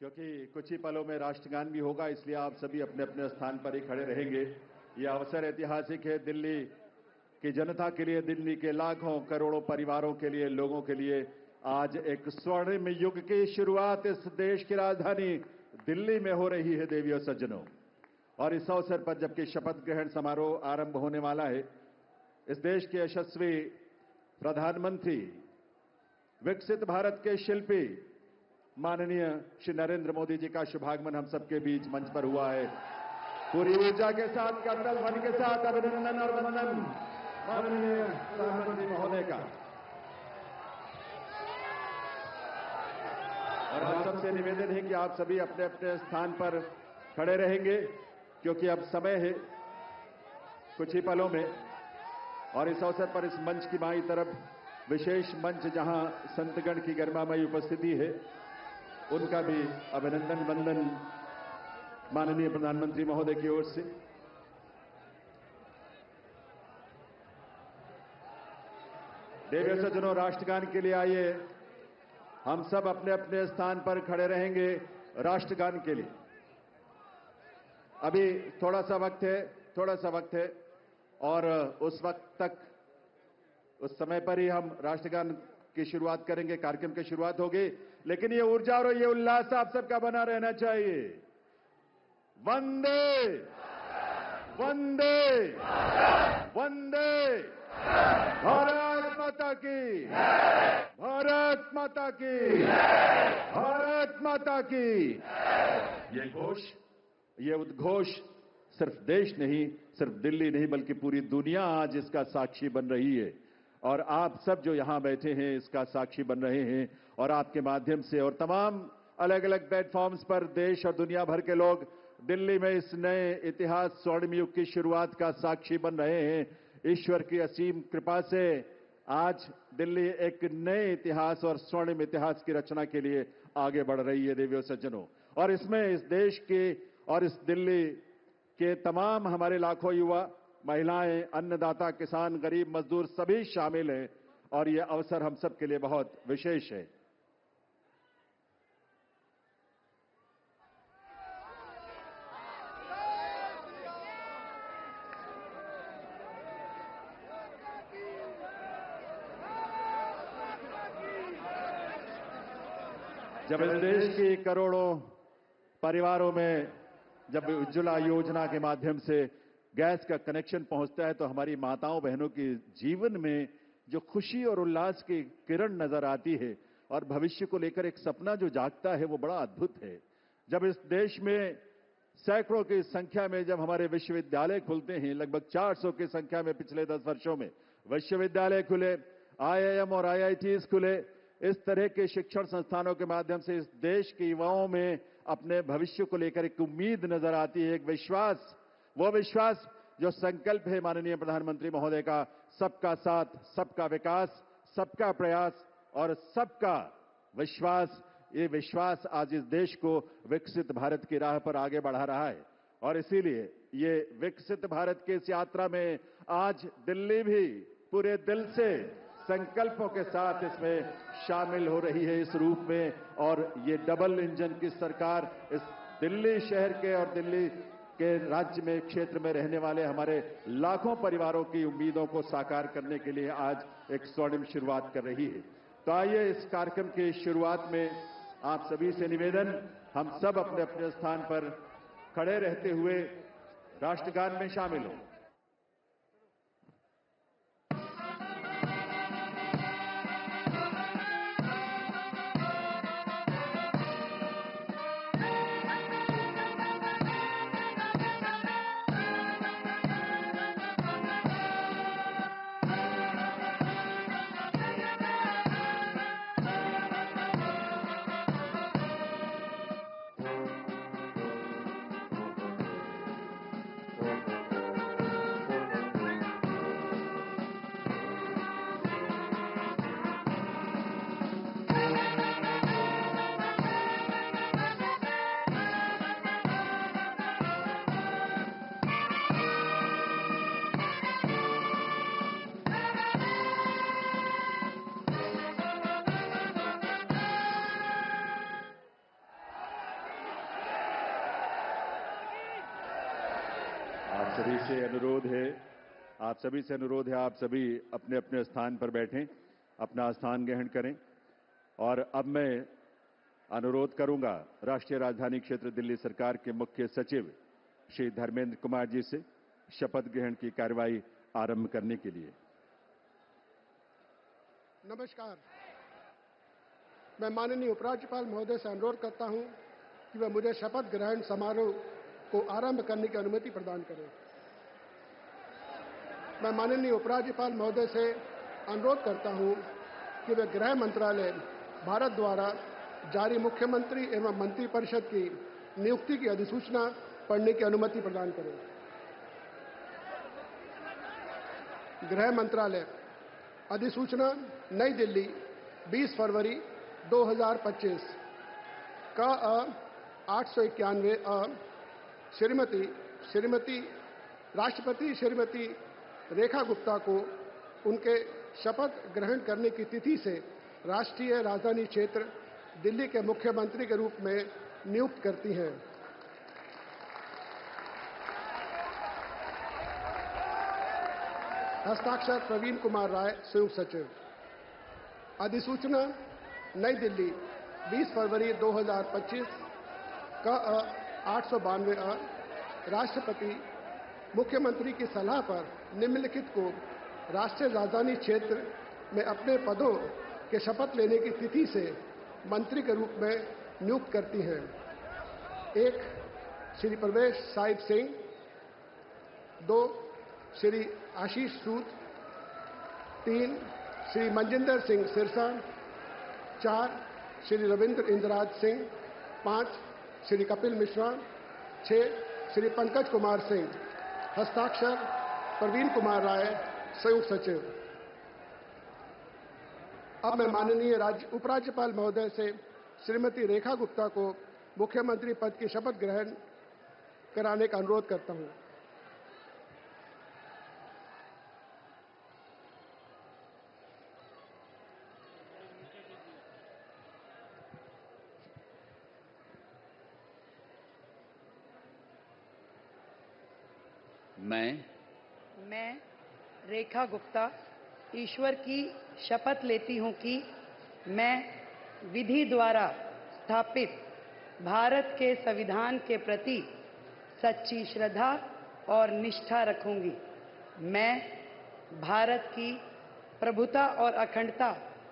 क्योंकि कुछ ही पलों में राष्ट्रगान भी होगा, इसलिए आप सभी अपने अपने स्थान पर ही खड़े रहेंगे। ये अवसर ऐतिहासिक है दिल्ली की जनता के लिए, दिल्ली के लाखों करोड़ों परिवारों के लिए, लोगों के लिए। आज एक स्वर्णिम युग की शुरुआत इस देश की राजधानी दिल्ली में हो रही है देवियों सज्जनों। और इस अवसर पर जबकि शपथ ग्रहण समारोह आरंभ होने वाला है, इस देश के यशस्वी प्रधानमंत्री, विकसित भारत के शिल्पी माननीय श्री नरेंद्र मोदी जी का शुभागमन हम सबके बीच मंच पर हुआ है। पूरी ऊर्जा के साथ, करतल ध्वनि के साथ अभिनंदन और वंदन माननीय प्रधानमंत्री महोदय का। और आप सबसे निवेदन है कि आप सभी अपने अपने स्थान पर खड़े रहेंगे, क्योंकि अब समय है कुछ ही पलों में। और इस अवसर पर इस मंच की बाईं तरफ विशेष मंच जहां संतगण की गरिमामयी उपस्थिति है, उनका भी अभिनंदन वंदन माननीय प्रधानमंत्री महोदय की ओर से। देवियों सज्जनों, राष्ट्रगान के लिए आइए, हम सब अपने अपने स्थान पर खड़े रहेंगे राष्ट्रगान के लिए। अभी थोड़ा सा वक्त है और उस वक्त तक, उस समय पर ही हम राष्ट्रगान की शुरुआत करेंगे, कार्यक्रम की शुरुआत होगी। लेकिन ये ऊर्जा और ये उल्लास आप सबका बना रहना चाहिए। वंदे वंदे वंदे, भारत माता की, भारत माता की, भारत माता की। ये घोष, ये उद्घोष सिर्फ देश नहीं, सिर्फ दिल्ली नहीं, बल्कि पूरी दुनिया आज इसका साक्षी बन रही है। और आप सब जो यहां बैठे हैं इसका साक्षी बन रहे हैं। और आपके माध्यम से और तमाम अलग अलग प्लेटफॉर्म्स पर देश और दुनिया भर के लोग दिल्ली में इस नए इतिहास, स्वर्णिम युग की शुरुआत का साक्षी बन रहे हैं। ईश्वर की असीम कृपा से आज दिल्ली एक नए इतिहास और स्वर्णिम इतिहास की रचना के लिए आगे बढ़ रही है देवियों सज्जनों। और इसमें इस देश के और इस दिल्ली के तमाम हमारे लाखों युवा, महिलाएं, अन्नदाता, किसान, गरीब, मजदूर सभी शामिल हैं। और यह अवसर हम सब के लिए बहुत विशेष है। जब इस देश की करोड़ों परिवारों में जब उज्ज्वला योजना के माध्यम से गैस का कनेक्शन पहुंचता है, तो हमारी माताओं बहनों के जीवन में जो खुशी और उल्लास की किरण नजर आती है और भविष्य को लेकर एक सपना जो जागता है, वो बड़ा अद्भुत है। जब इस देश में सैकड़ों की संख्या में जब हमारे विश्वविद्यालय खुलते हैं, लगभग 400 की संख्या में पिछले 10 वर्षों में विश्वविद्यालय खुले, IIM और IITs खुले, इस तरह के शिक्षण संस्थानों के माध्यम से इस देश के युवाओं में अपने भविष्य को लेकर एक उम्मीद नजर आती है, एक विश्वास। वो विश्वास जो संकल्प है माननीय प्रधानमंत्री महोदय का, सबका साथ, सबका विकास, सबका प्रयास और सबका विश्वास। ये विश्वास आज इस देश को विकसित भारत की राह पर आगे बढ़ा रहा है। और इसीलिए ये विकसित भारत की इस यात्रा में आज दिल्ली भी पूरे दिल से संकल्पों के साथ इसमें शामिल हो रही है इस रूप में। और ये डबल इंजन की सरकार इस दिल्ली शहर के और दिल्ली के राज्य में, क्षेत्र में रहने वाले हमारे लाखों परिवारों की उम्मीदों को साकार करने के लिए आज एक स्वर्णिम शुरुआत कर रही है। तो आइए इस कार्यक्रम की शुरुआत में आप सभी से निवेदन, हम सब अपने अपने स्थान पर खड़े रहते हुए राष्ट्रगान में शामिल हों। आप सभी से अनुरोध है आप सभी अपने अपने स्थान पर बैठें, अपना स्थान ग्रहण करें। और अब मैं अनुरोध करूंगा राष्ट्रीय राजधानी क्षेत्र दिल्ली सरकार के मुख्य सचिव श्री धर्मेंद्र कुमार जी से शपथ ग्रहण की कार्यवाही आरंभ करने के लिए। नमस्कार। मैं माननीय उपराज्यपाल महोदय से अनुरोध करता हूं कि वह मुझे शपथ ग्रहण समारोह को आरंभ करने की अनुमति प्रदान करें। मैं माननीय उपराज्यपाल महोदय से अनुरोध करता हूं कि वे गृह मंत्रालय भारत द्वारा जारी मुख्यमंत्री एवं मंत्रिपरिषद की नियुक्ति की अधिसूचना पढ़ने की अनुमति प्रदान करें। गृह मंत्रालय अधिसूचना नई दिल्ली 20 फरवरी 2025 का 891 श्रीमती राष्ट्रपति श्रीमती रेखा गुप्ता को उनके शपथ ग्रहण करने की तिथि से राष्ट्रीय राजधानी क्षेत्र दिल्ली के मुख्यमंत्री के रूप में नियुक्त करती हैं। हस्ताक्षर प्रवीण कुमार राय, संयुक्त सचिव। अधिसूचना नई दिल्ली 20 फरवरी 2025 का 892 राष्ट्रपति मुख्यमंत्री की सलाह पर निम्नलिखित को राष्ट्रीय राजधानी क्षेत्र में अपने पदों के शपथ लेने की तिथि से मंत्री के रूप में नियुक्त करती हैं। 1 श्री प्रवेश साहिब सिंह, 2 श्री आशीष सूद, 3 श्री मनजिंदर सिंह सिरसा, 4 श्री रविंद्र इंद्रराज सिंह, 5 श्री कपिल मिश्रा, 6 श्री पंकज कुमार सिंह। हस्ताक्षर प्रवीण कुमार राय, संयुक्त सचिव। अब मैं माननीय उपराज्यपाल महोदय से श्रीमती रेखा गुप्ता को मुख्यमंत्री पद की शपथ ग्रहण कराने का अनुरोध करता हूं। मैं रेखा गुप्ता ईश्वर की शपथ लेती हूं कि मैं विधि द्वारा स्थापित भारत के संविधान के प्रति सच्ची श्रद्धा और निष्ठा रखूंगी। मैं भारत की प्रभुता और अखंडता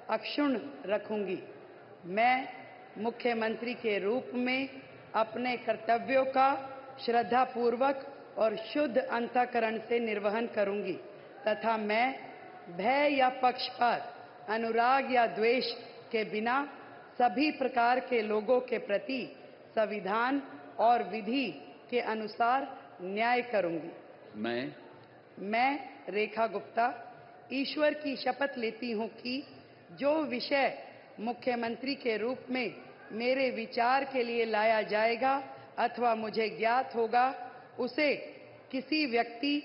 अक्षुण्ण रखूंगी। मैं मुख्यमंत्री के रूप में अपने कर्तव्यों का श्रद्धापूर्वक और शुद्ध अंतःकरण से निर्वहन करूंगी तथा मैं भय या पक्षपात, अनुराग या द्वेष के बिना सभी प्रकार के लोगों के प्रति संविधान और विधि के अनुसार न्याय करूंगी। मैं रेखा गुप्ता ईश्वर की शपथ लेती हूं कि जो विषय मुख्यमंत्री के रूप में मेरे विचार के लिए लाया जाएगा अथवा मुझे ज्ञात होगा उसे किसी व्यक्ति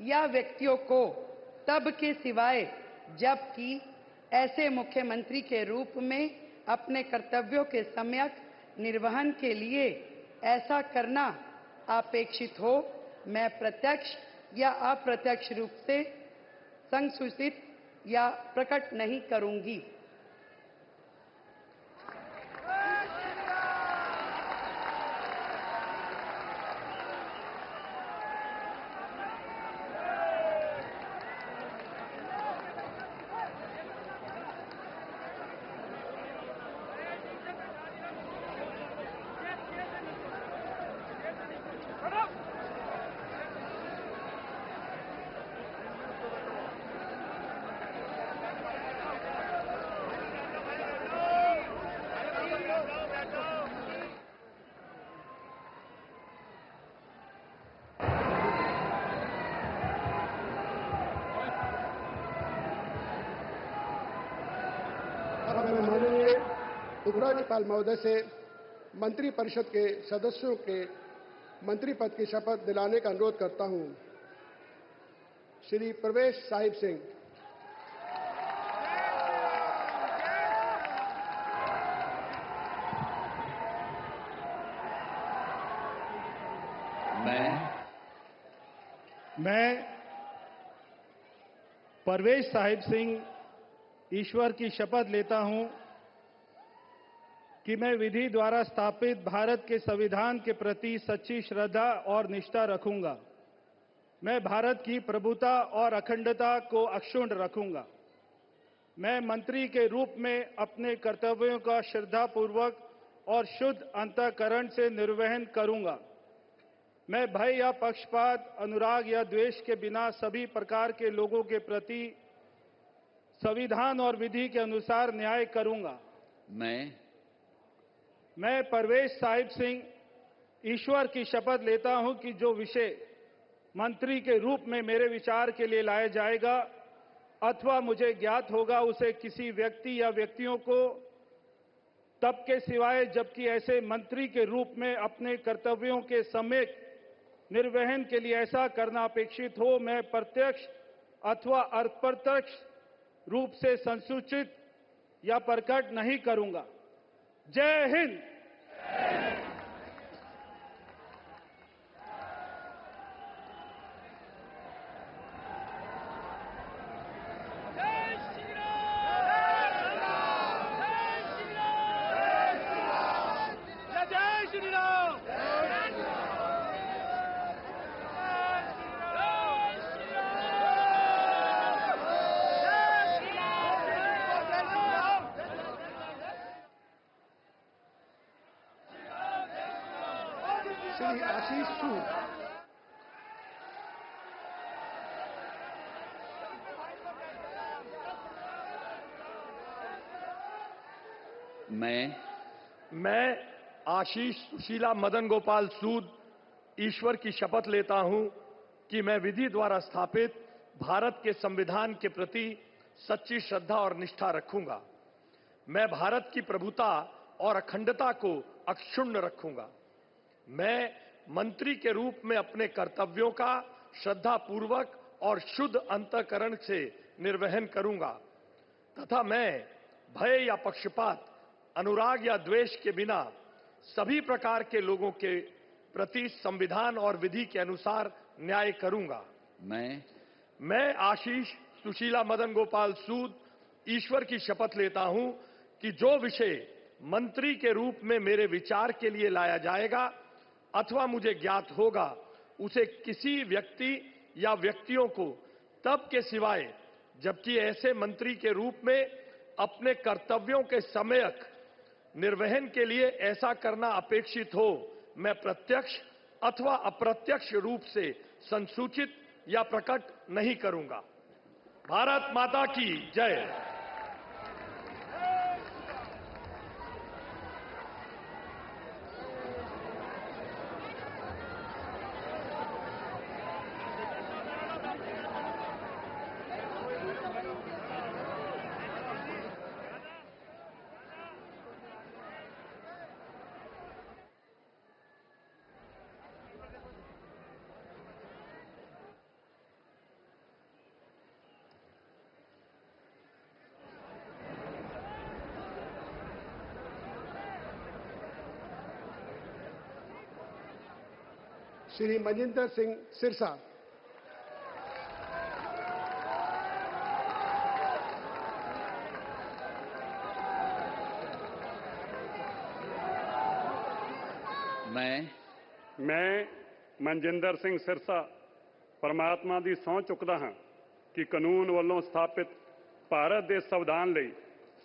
या व्यक्तियों को तब के सिवाय जबकि ऐसे मुख्यमंत्री के रूप में अपने कर्तव्यों के सम्यक निर्वहन के लिए ऐसा करना अपेक्षित हो, मैं प्रत्यक्ष या अप्रत्यक्ष रूप से संसूचित या प्रकट नहीं करूंगी। माननीय उपराज्यपाल महोदय से मंत्रिपरिषद के सदस्यों के मंत्री पद की शपथ दिलाने का अनुरोध करता हूं। श्री प्रवेश साहिब सिंह, मैं परवेज साहिब सिंह ईश्वर की शपथ लेता हूं कि मैं विधि द्वारा स्थापित भारत के संविधान के प्रति सच्ची श्रद्धा और निष्ठा रखूंगा। मैं भारत की प्रभुता और अखंडता को अक्षुण्ण रखूंगा। मैं मंत्री के रूप में अपने कर्तव्यों का श्रद्धापूर्वक और शुद्ध अंतःकरण से निर्वहन करूंगा। मैं भय या पक्षपात, अनुराग या द्वेष के बिना सभी प्रकार के लोगों के प्रति संविधान और विधि के अनुसार न्याय करूंगा। मैं परवेज साहिब सिंह ईश्वर की शपथ लेता हूं कि जो विषय मंत्री के रूप में मेरे विचार के लिए लाया जाएगा अथवा मुझे ज्ञात होगा, उसे किसी व्यक्ति या व्यक्तियों को तब के सिवाय जबकि ऐसे मंत्री के रूप में अपने कर्तव्यों के सम्यक निर्वहन के लिए ऐसा करना अपेक्षित हो, मैं प्रत्यक्ष अथवा अप्रत्यक्ष रूप से संसूचित या प्रकट नहीं करूंगा। जय हिंद। श्री आशीष सूद। मैं आशीष सुशीला मदन गोपाल सूद ईश्वर की शपथ लेता हूं कि मैं विधि द्वारा स्थापित भारत के संविधान के प्रति सच्ची श्रद्धा और निष्ठा रखूंगा। मैं भारत की प्रभुता और अखंडता को अक्षुण्ण रखूंगा। मैं मंत्री के रूप में अपने कर्तव्यों का श्रद्धापूर्वक और शुद्ध अंतःकरण से निर्वहन करूंगा तथा मैं भय या पक्षपात, अनुराग या द्वेष के बिना सभी प्रकार के लोगों के प्रति संविधान और विधि के अनुसार न्याय करूंगा। मैं आशीष सुशीला मदन गोपाल सूद ईश्वर की शपथ लेता हूं कि जो विषय मंत्री के रूप में मेरे विचार के लिए लाया जाएगा अथवा मुझे ज्ञात होगा, उसे किसी व्यक्ति या व्यक्तियों को तब के सिवाय जबकि ऐसे मंत्री के रूप में अपने कर्तव्यों के सम्यक निर्वहन के लिए ऐसा करना अपेक्षित हो, मैं प्रत्यक्ष अथवा अप्रत्यक्ष रूप से संसूचित या प्रकट नहीं करूंगा। भारत माता की जय। श्री मजिंदर सिंह सिरसा। मैं मनजिंदर सिंह सिरसा परमात्मा ਦੀ ਸਹੁੰ ਚੁੱਕਦਾ ਹਾਂ ਕਿ ਕਾਨੂੰਨ ਵੱਲੋਂ ਸਥਾਪਿਤ ਭਾਰਤ ਦੇ ਸੰਵਿਧਾਨ ਲਈ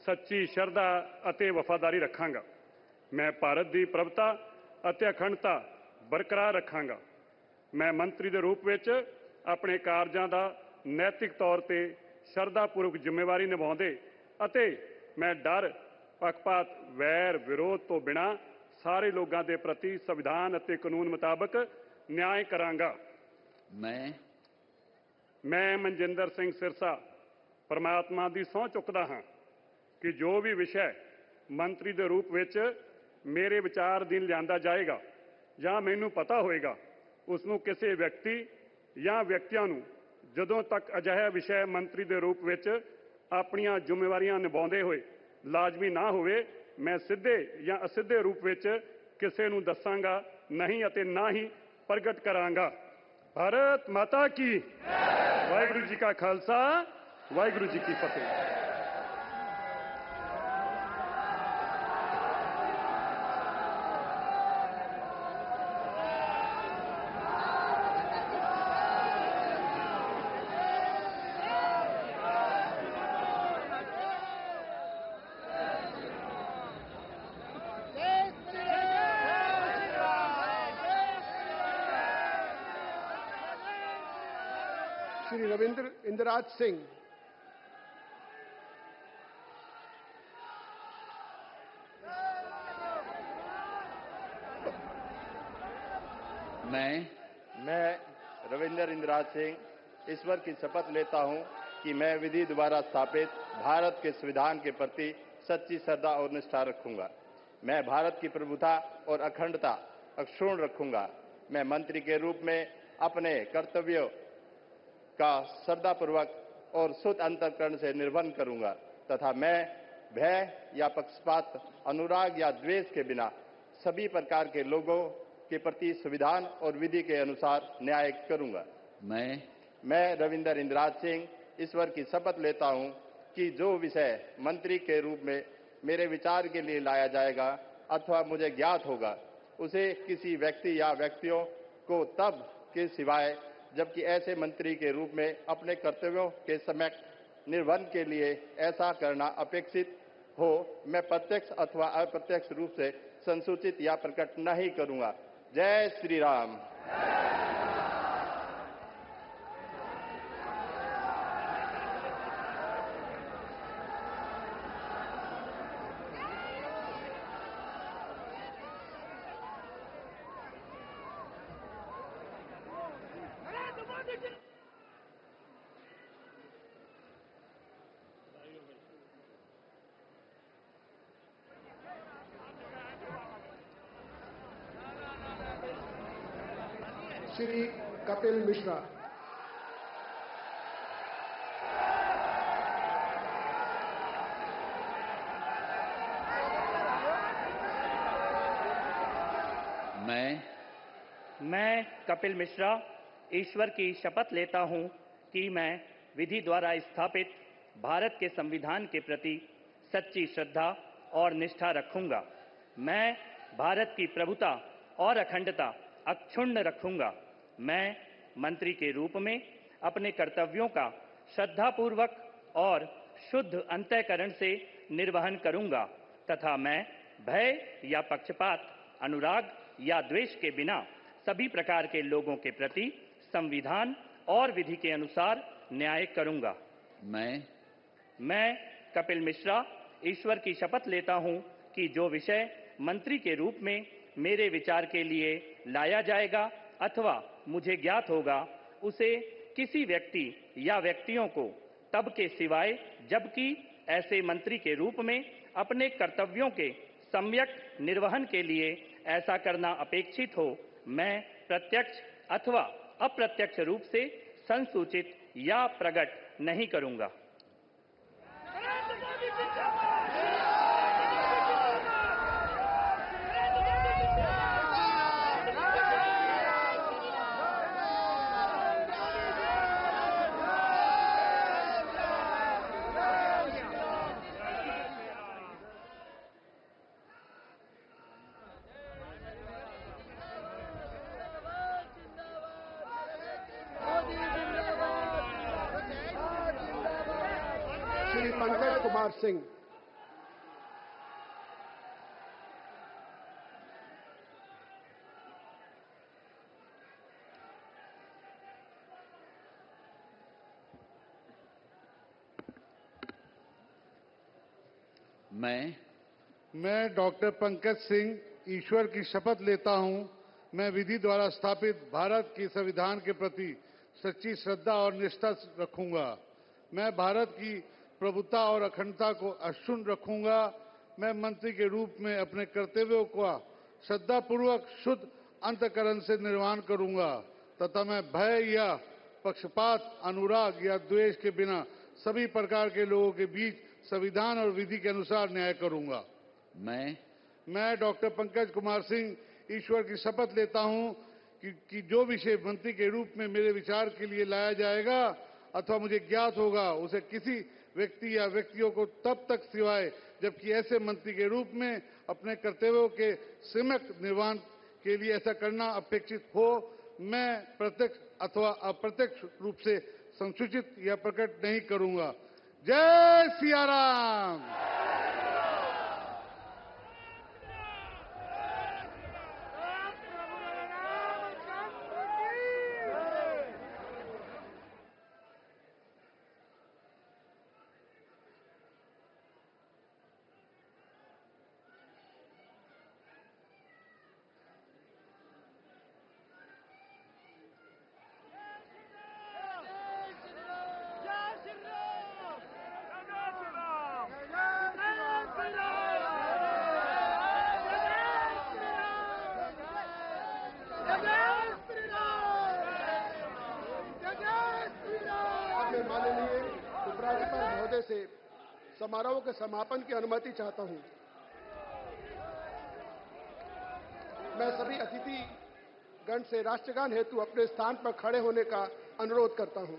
ਸੱਚੀ ਸ਼ਰਧਾ ਅਤੇ ਵਫਾਦਾਰੀ ਰੱਖਾਂਗਾ। ਮੈਂ ਭਾਰਤ ਦੀ ਪ੍ਰਭੁਤਾ ਅਤੇ ਅਖੰਡਤਾ ਬਰਕਰਾਰ ਰੱਖਾਂਗਾ। ਮੈਂ ਮੰਤਰੀ ਦੇ ਰੂਪ ਵਿੱਚ ਆਪਣੇ ਕਾਰਜਾਂ ਦਾ ਨੈਤਿਕ ਤੌਰ ਤੇ ਸ਼ਰਧਾਪੂਰਵਕ ਜ਼ਿੰਮੇਵਾਰੀ ਨਿਭਾਉਂਦੇ ਅਤੇ ਮੈਂ ਡਰ, ਪੱਖਪਾਤ, ਵੈਰ, ਵਿਰੋਧ ਤੋਂ ਬਿਨਾਂ ਸਾਰੇ ਲੋਕਾਂ ਦੇ ਪ੍ਰਤੀ ਸੰਵਿਧਾਨ ਅਤੇ ਕਾਨੂੰਨ ਮੁਤਾਬਕ ਨਿਆਂ ਕਰਾਂਗਾ। ਮੈਂ ਮਨਜਿੰਦਰ ਸਿੰਘ ਸਿਰਸਾ ਪਰਮਾਤਮਾ ਦੀ ਸਹੁੰ ਚੁੱਕਦਾ ਹਾਂ ਕਿ ਜੋ ਵੀ ਵਿਸ਼ਾ ਮੰਤਰੀ ਦੇ ਰੂਪ ਵਿੱਚ ਮੇਰੇ ਵਿਚਾਰ ਅਧੀਨ ਲਿਆਂਦਾ ਜਾਏਗਾ ਜਾਂ ਮੈਨੂੰ ਪਤਾ ਹੋਏਗਾ, ਉਸ ਨੂੰ ਕਿਸੇ ਵਿਅਕਤੀ ਜਾਂ ਵਿਅਕਤੀਆਂ ਨੂੰ ਜਦੋਂ ਤੱਕ ਅਜਿਹਾ ਵਿਸ਼ਾ ਮੰਤਰੀ ਦੇ ਰੂਪ ਵਿੱਚ ਆਪਣੀਆਂ ਜ਼ਿੰਮੇਵਾਰੀਆਂ ਨਿਭਾਉਂਦੇ ਹੋਏ ਲਾਜ਼ਮੀ ਨਾ ਹੋਵੇ, ਮੈਂ ਸਿੱਧੇ ਜਾਂ ਅਸਿੱਧੇ ਰੂਪ ਵਿੱਚ ਕਿਸੇ ਨੂੰ ਦੱਸਾਂਗਾ ਨਹੀਂ ਅਤੇ ਨਾ ਹੀ ਪ੍ਰਗਟ ਕਰਾਂਗਾ। भारत माता की वाहिगुरु जी का खालसा वाहिगुरु जी की फतेह। श्री रविंद्र इंदिराज सिंह। मैं रविंद्र इंदिराज सिंह ईश्वर की शपथ लेता हूं कि मैं विधि द्वारा स्थापित भारत के संविधान के प्रति सच्ची श्रद्धा और निष्ठा रखूंगा। मैं भारत की प्रभुता और अखंडता अक्षुण्ण रखूंगा। मैं मंत्री के रूप में अपने कर्तव्यों का श्रद्धापूर्वक और शुद्ध अंतःकरण से निर्वहन करूंगा तथा मैं भय या पक्षपात, अनुराग या द्वेष के बिना सभी प्रकार के लोगों के प्रति संविधान और विधि के अनुसार न्याय करूंगा। मैं रविंद्र इंदिराज सिंह ईश्वर की शपथ लेता हूं कि जो विषय मंत्री के रूप में मेरे विचार के लिए लाया जाएगा अथवा मुझे ज्ञात होगा, उसे किसी व्यक्ति या व्यक्तियों को तब के सिवाय जबकि ऐसे मंत्री के रूप में अपने कर्तव्यों के सम्यक निर्वहन के लिए ऐसा करना अपेक्षित हो, मैं प्रत्यक्ष अथवा अप्रत्यक्ष रूप से संसूचित या प्रकट नहीं करूंगा। जय श्री राम। श्री कपिल मिश्रा। मैं कपिल मिश्रा ईश्वर की शपथ लेता हूं कि मैं विधि द्वारा स्थापित भारत के संविधान के प्रति सच्ची श्रद्धा और निष्ठा रखूंगा। मैं भारत की प्रभुता और अखंडता अक्षुण्ण रखूंगा। मैं मंत्री के रूप में अपने कर्तव्यों का श्रद्धापूर्वक और शुद्ध अंतःकरण से निर्वहन करूंगा तथा मैं भय या पक्षपात, अनुराग या द्वेष के बिना सभी प्रकार के लोगों के प्रति संविधान और विधि के अनुसार न्याय करूंगा। मैं कपिल मिश्रा ईश्वर की शपथ लेता हूं कि जो विषय मंत्री के रूप में मेरे विचार के लिए लाया जाएगा अथवा मुझे ज्ञात होगा, उसे किसी व्यक्ति या व्यक्तियों को तब के सिवाय जबकि ऐसे मंत्री के रूप में अपने कर्तव्यों के सम्यक निर्वहन के लिए ऐसा करना अपेक्षित हो, मैं प्रत्यक्ष अथवा अप्रत्यक्ष रूप से संसूचित या प्रकट नहीं करूंगा। श्री पंकज कुमार सिंह। मैं डॉक्टर पंकज सिंह ईश्वर की शपथ लेता हूं, मैं विधि द्वारा स्थापित भारत के संविधान के प्रति सच्ची श्रद्धा और निष्ठा रखूंगा। मैं भारत की प्रभुता और अखंडता को अक्षुण्ण रखूंगा। मैं मंत्री के रूप में अपने कर्तव्यों का श्रद्धापूर्वक शुद्ध अंतःकरण से निर्वहन करूंगा तथा मैं भय या पक्षपात, अनुराग या द्वेष के बिना सभी प्रकार के लोगों के बीच संविधान और विधि के अनुसार न्याय करूंगा। मैं डॉक्टर पंकज कुमार सिंह ईश्वर की शपथ लेता हूं कि जो विषय मंत्री के रूप में मेरे विचार के लिए लाया जाएगा अथवा मुझे ज्ञात होगा उसे किसी व्यक्ति या व्यक्तियों को तब तक सिवाय जबकि ऐसे मंत्री के रूप में अपने कर्तव्यों के सम्यक निर्वहन के लिए ऐसा करना अपेक्षित हो मैं प्रत्यक्ष अथवा अप्रत्यक्ष रूप से संसूचित या प्रकट नहीं करूंगा। जय सिया राम। माननीय उपराज्यपाल महोदय से समारोह के समापन की अनुमति चाहता हूं। मैं सभी अतिथि गण से राष्ट्रगान हेतु अपने स्थान पर खड़े होने का अनुरोध करता हूं।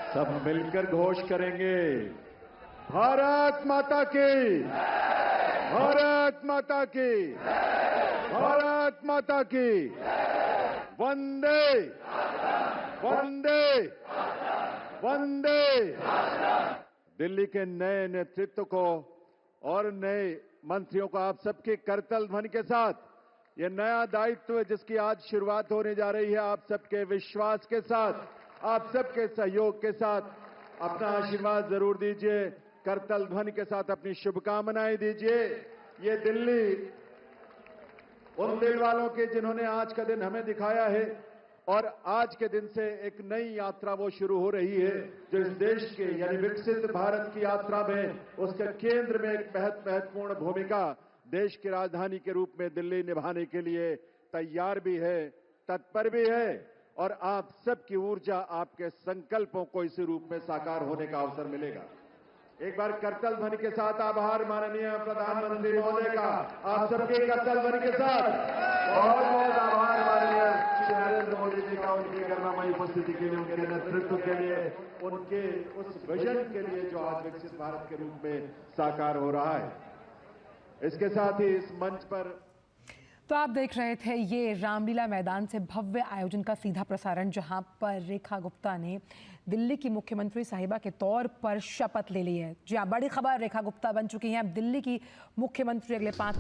सब मिलकर घोष करेंगे, भारत माता की, भारत माता की, भारत माता की, वंदे वंदे वंदे। दिल्ली के नए नेतृत्व को और नए मंत्रियों को आप सबके करतल ध्वनि के साथ ये नया दायित्व जिसकी आज शुरुआत होने जा रही है, आप सबके विश्वास के साथ, आप सबके सहयोग के साथ अपना आशीर्वाद जरूर दीजिए, करतल ध्वनि के साथ अपनी शुभकामनाएं दीजिए। ये दिल्ली उन दिल वालों के जिन्होंने आज का दिन हमें दिखाया है और आज के दिन से एक नई यात्रा वो शुरू हो रही है जो इस देश के यानी विकसित भारत की यात्रा में उसके केंद्र में एक महत्वपूर्ण भूमिका देश की राजधानी के रूप में दिल्ली निभाने के लिए तैयार भी है, तत्पर भी है और आप सबकी ऊर्जा, आपके संकल्पों को इसी रूप में साकार होने का अवसर मिलेगा। एक बार करतल ध्वनि के साथ आभार माननीय प्रधानमंत्री महोदय का, आप सबके करतल ध्वनि के साथ बहुत बहुत आभार माननीय श्री नरेंद्र मोदी जी का, उनकी गरिमामयी उपस्थिति के लिए, उनके नेतृत्व के लिए, उनके उस विजन के लिए जो आज विकसित भारत के रूप में साकार हो रहा है। इसके साथ ही इस मंच पर तो आप देख रहे थे ये रामलीला मैदान से भव्य आयोजन का सीधा प्रसारण, जहां पर रेखा गुप्ता ने दिल्ली की मुख्यमंत्री साहिबा के तौर पर शपथ ले ली है। जी हाँ, बड़ी खबर, रेखा गुप्ता बन चुकी हैं अब दिल्ली की मुख्यमंत्री अगले 5